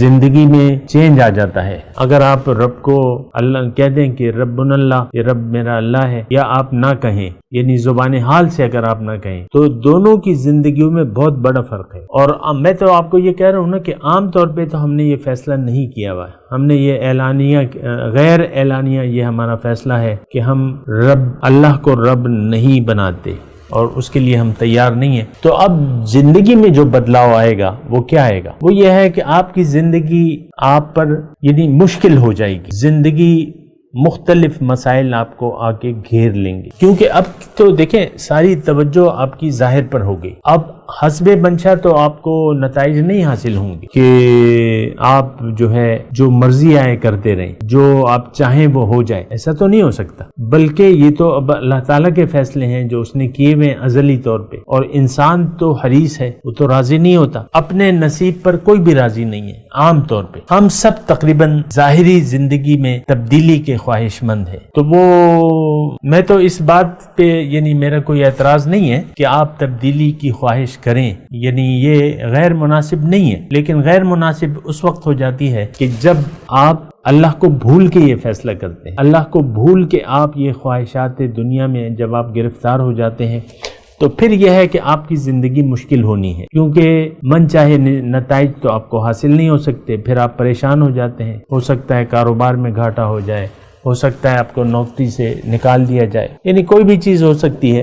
زندگی میں چینج آ جاتا ہے۔ اگر آپ رب کو اللہ کہہ دیں کہ ربنا اللہ، یہ رب میرا اللہ ہے، یا آپ نہ کہیں، یعنی زبان حال سے اگر آپ نہ کہیں، تو دونوں کی زندگیوں میں بہت بڑا فرق ہے۔ اور میں تو آپ کو یہ کہہ رہا ہوں نا کہ عام طور پہ تو ہم نے یہ فیصلہ نہیں کیا ہوا ہے، ہم نے یہ اعلانیہ غیر اعلانیہ یہ ہمارا فیصلہ ہے کہ ہم رب اللہ کو رب نہیں بناتے، اور اس کے لیے ہم تیار نہیں ہیں۔ تو اب زندگی میں جو بدلاؤ آئے گا وہ کیا آئے گا؟ وہ یہ ہے کہ آپ کی زندگی آپ پر یعنی مشکل ہو جائے گی، زندگی مختلف مسائل آپ کو آ کے گھیر لیں گے، کیونکہ اب تو دیکھیں ساری توجہ آپ کی ظاہر پر ہو گئی۔ اب حسب منشا تو آپ کو نتائج نہیں حاصل ہوں گے کہ آپ جو ہے جو مرضی آئے کرتے رہیں، جو آپ چاہیں وہ ہو جائے، ایسا تو نہیں ہو سکتا، بلکہ یہ تو اب اللہ تعالیٰ کے فیصلے ہیں جو اس نے کیے ہوئے ازلی طور پہ، اور انسان تو حریص ہے، وہ تو راضی نہیں ہوتا، اپنے نصیب پر کوئی بھی راضی نہیں ہے۔ عام طور پہ ہم سب تقریباً ظاہری زندگی میں تبدیلی کے خواہش مند ہے، تو وہ میں تو اس بات پہ یعنی میرا کوئی اعتراض نہیں ہے کہ آپ تبدیلی کی خواہش کریں، یعنی یہ غیر مناسب نہیں ہے، لیکن غیر مناسب اس وقت ہو جاتی ہے کہ جب آپ اللہ کو بھول کے یہ فیصلہ کرتے ہیں، اللہ کو بھول کے آپ یہ خواہشات دنیا میں جب آپ گرفتار ہو جاتے ہیں، تو پھر یہ ہے کہ آپ کی زندگی مشکل ہونی ہے، کیونکہ من چاہے نتائج تو آپ کو حاصل نہیں ہو سکتے، پھر آپ پریشان ہو جاتے ہیں، ہو سکتا ہے کاروبار میں گھاٹا ہو جائے، ہو سکتا ہے آپ کو نوکری سے نکال دیا جائے، یعنی کوئی بھی چیز ہو سکتی ہے۔